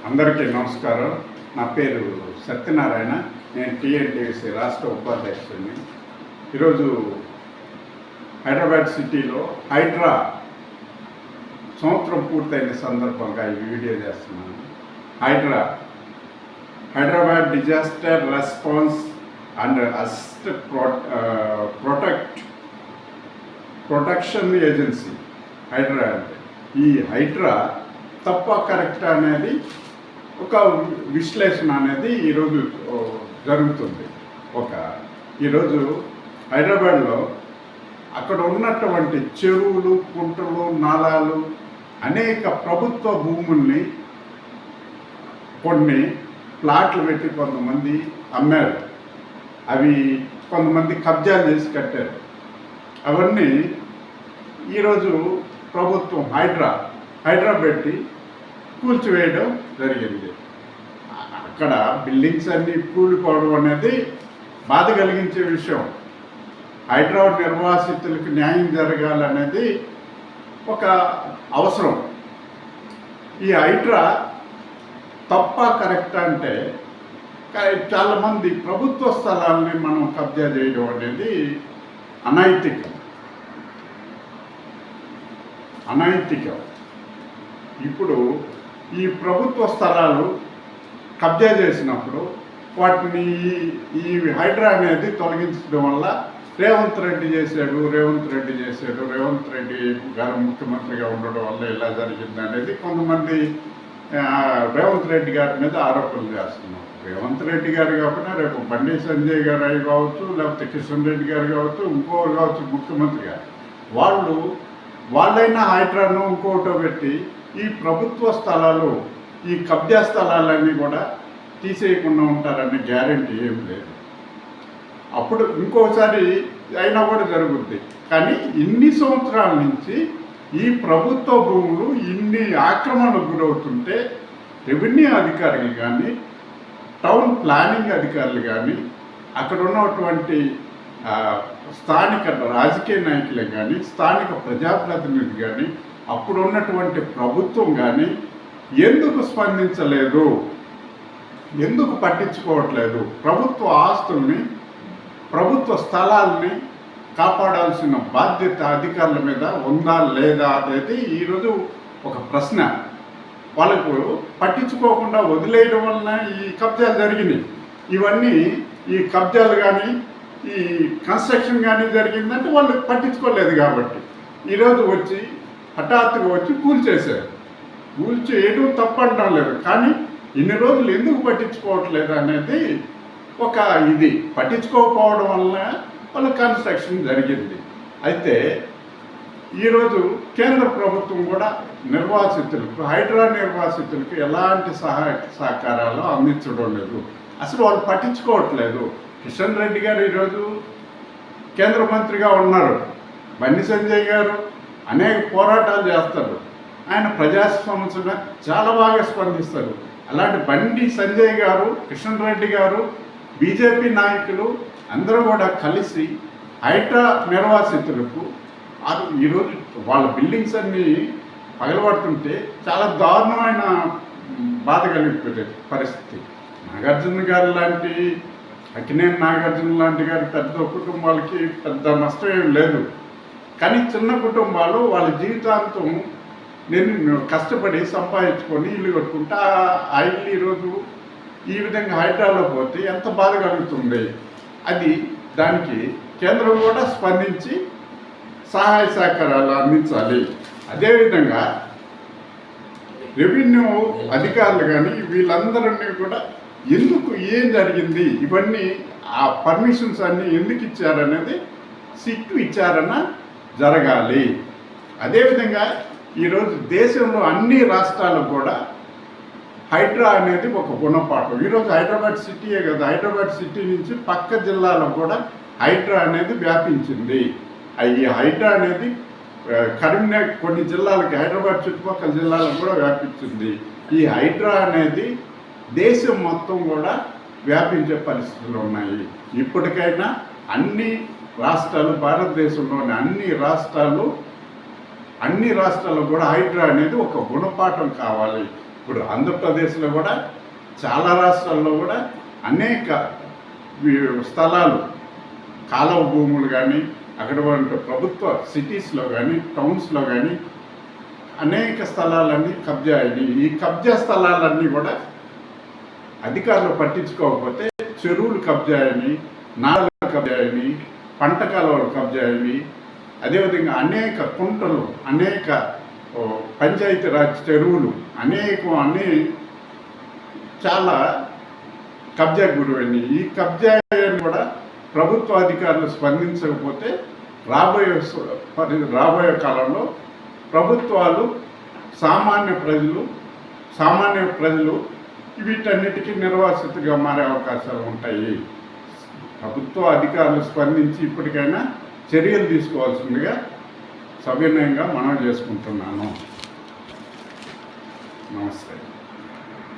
అందరికీ నమస్కారం. నా పేరు సత్యనారాయణ. నేను టీఎన్టీసీ రాష్ట్ర ఉపాధ్యక్షుడిని. ఈరోజు హైదరాబాద్ సిటీలో హైడ్రా సంవత్సరం పూర్తయిన సందర్భంగా ఈ వీడియో చేస్తున్నాను. Hyderabad disaster response and assist protection agency Hydraa. అంటే ఈ హైడ్రా తప్ప కరెక్ట్ అనేది ఒక విశ్లేషణ అనేది ఈరోజు జరుగుతుంది. ఈరోజు హైదరాబాద్లో అక్కడ ఉన్నటువంటి చెరువులు, కుంటలు, నాలాలు, అనేక ప్రభుత్వ భూముల్ని కొన్ని ప్లాట్లు పెట్టి కొంతమంది అమ్మారు. అవి కొంతమంది కబ్జాలు చేసి కట్టారు. అవన్నీ ఈరోజు ప్రభుత్వం హైడ్రా పెట్టి కూల్చివేయడం జరిగింది. అక్కడ బిల్డింగ్స్ అన్నీ కూలిపోవడం అనేది బాధ కలిగించే విషయం. హైడ్రా నిర్వాసితులకు న్యాయం జరగాలనేది ఒక అవసరం. ఈ హైడ్రా తప్ప కరెక్ట్ అంటే చాలామంది ప్రభుత్వ స్థలాల్ని మనం కబ్జా చేయడం అనేది అనైతికం. ఇప్పుడు ఈ ప్రభుత్వ స్థలాలు కబ్జా చేసినప్పుడు వాటిని ఈ హైడ్రా అనేది తొలగించడం వల్ల రేవంత్ రెడ్డి గారు ముఖ్యమంత్రిగా ఉండడం వల్ల ఇలా జరిగింది అనేది కొంతమంది రేవంత్ రెడ్డి గారి మీద ఆరోపణలు చేస్తున్నారు. రేవంత్ రెడ్డి గారు కాకుండా రేపు బండి సంజయ్ గారు అవి కావచ్చు, లేకపోతే కిషన్ రెడ్డి గారు కావచ్చు, ఇంకోరు కావచ్చు ముఖ్యమంత్రి గారు, వాళ్ళైనా హైడ్రాను ఇంకోటో పెట్టి ఈ ప్రభుత్వ స్థలాలు, ఈ కబ్జా స్థలాలన్నీ కూడా తీసేయకుండా ఉంటారనే గ్యారెంటీ ఏం లేదు. అప్పుడు ఇంకోసారి అయినా కూడా జరుగుద్ది. కానీ ఇన్ని సంవత్సరాల నుంచి ఈ ప్రభుత్వ భూములు ఇన్ని ఆక్రమణకు గురవుతుంటే రెవెన్యూ అధికారులు కానీ, టౌన్ ప్లానింగ్ అధికారులు కానీ, అక్కడ ఉన్నటువంటి స్థానిక రాజకీయ నాయకులు కానీ, స్థానిక ప్రజాప్రతినిధులు కానీ, అప్పుడు ఉన్నటువంటి ప్రభుత్వం కానీ ఎందుకు స్పందించలేదు, ఎందుకు పట్టించుకోవట్లేదు? ప్రభుత్వ ఆస్తుల్ని, ప్రభుత్వ స్థలాల్ని కాపాడాల్సిన బాధ్యత అధికారుల మీద ఉందా లేదా అనేది ఈరోజు ఒక ప్రశ్న. వాళ్ళకు పట్టించుకోకుండా వదిలేయడం వలన ఈ కబ్జాలు జరిగినాయి. ఇవన్నీ ఈ కబ్జాలు కానీ, ఈ కన్స్ట్రక్షన్ కానీ జరిగిందంటే వాళ్ళు పట్టించుకోలేదు. కాబట్టి ఈరోజు హఠాత్తుగా వచ్చి కూల్చేయడం తప్పంటం లేదు. కానీ ఇన్ని రోజులు ఎందుకు పట్టించుకోవట్లేదు అనేది పట్టించుకోకపోవడం వల్ల వాళ్ళ కన్స్ట్రక్షన్ జరిగింది. అయితే ఈరోజు కేంద్ర ప్రభుత్వం కూడా హైడ్రా నిర్వాసితులకు ఎలాంటి సహకారాలు అందించడం లేదు. అసలు వాళ్ళు పట్టించుకోవట్లేదు. కిషన్ రెడ్డి గారు ఈరోజు కేంద్ర మంత్రిగా ఉన్నారు. బండి సంజయ్ గారు అనేక పోరాటాలు చేస్తారు. ఆయన ప్రజా సమస్యగా చాలా బాగా స్పందిస్తారు. అలాంటి బండి సంజయ్ గారు, కిషన్ రెడ్డి గారు, బీజేపీ నాయకులు అందరూ కూడా కలిసి హైడ్రా నిర్వాసితులకు ఈరోజు వాళ్ళ బిల్డింగ్స్ అన్నీ పగలబడుతుంటే చాలా దారుణమైన బాధ కలిగిపోయే పరిస్థితి. అక్కినేని నాగార్జున లాంటి గారి పెద్ద కుటుంబాలకి పెద్ద నష్టం ఏం లేదు. కానీ చిన్న కుటుంబాలు వాళ్ళ జీవితాంతం నేను కష్టపడి సంపాదించుకొని ఇల్లు కట్టుకుంటే ఆ ఇల్లు ఈరోజు ఈ విధంగా హైడ్రాలో పోతే ఎంత బాధ కలుగుతుంది. దానికి కేంద్రం కూడా స్పందించి సహాయ సహకారాలు అందించాలి. అదేవిధంగా రెవెన్యూ అధికారులు కానీ వీళ్ళందరినీ కూడా ఏం జరిగింది, ఇవన్నీ ఆ పర్మిషన్స్ అన్నీ ఎందుకు ఇచ్చారనేది సిట్టు విచారణ జరగాలి. అదేవిధంగా ఈరోజు దేశంలో అన్ని రాష్ట్రాలకు కూడా హైడ్రా అనేది ఒక గుణపాఠం. ఈరోజు హైదరాబాద్ సిటీయే కదా, హైదరాబాద్ సిటీ నుంచి పక్క జిల్లాలకు కూడా హైడ్రా అనేది వ్యాపించింది. ఈ హైడ్రా అనేది కరీంనగర్ కొన్ని జిల్లాలకి, హైదరాబాద్ చుట్టుపక్కల జిల్లాలకు కూడా వ్యాపించింది. ఈ హైడ్రా అనేది దేశం మొత్తం కూడా వ్యాపించే పరిస్థితులు ఉన్నాయి. ఇప్పటికైనా అన్ని రాష్ట్రాలు, భారతదేశంలోని అన్ని రాష్ట్రాల్లో కూడా హైడ్రా అనేది ఒక గుణపాఠం కావాలి. ఇప్పుడు ఆంధ్రప్రదేశ్లో కూడా చాలా రాష్ట్రాల్లో కూడా అనేక స్థలాలు కాలువ భూములు కానీ అక్కడ ప్రభుత్వ సిటీస్లో కానీ టౌన్స్లో కానీ అనేక స్థలాలన్నీ కబ్జా అయినాయి. ఈ కబ్జా స్థలాలన్నీ కూడా అధికారులు పట్టించుకోకపోతే చెరువులు కబ్జా అయినాయి, నాళాలు కబ్జా అయినాయి, పంట కాలువలు కబ్జా అయినాయి, అదేవిధంగా అనేక కుంటలు, అనేక పంచాయతీరాజ్ చెరువులు అన్ని చాలా కబ్జాకు గురైనాయి. ఈ కబ్జాని కూడా ప్రభుత్వ అధికారులు స్పందించకపోతే రాబోయే కాలంలో ప్రభుత్వాలు సామాన్య ప్రజలు వీటన్నిటికీ నిర్వాసితగా మారే అవకాశాలు ఉంటాయి. ప్రభుత్వ అధికారులు స్పందించి ఇప్పటికైనా చర్యలు తీసుకోవాల్సిందిగా సవినయంగా మనవి చేసుకుంటున్నాను. నమస్తే.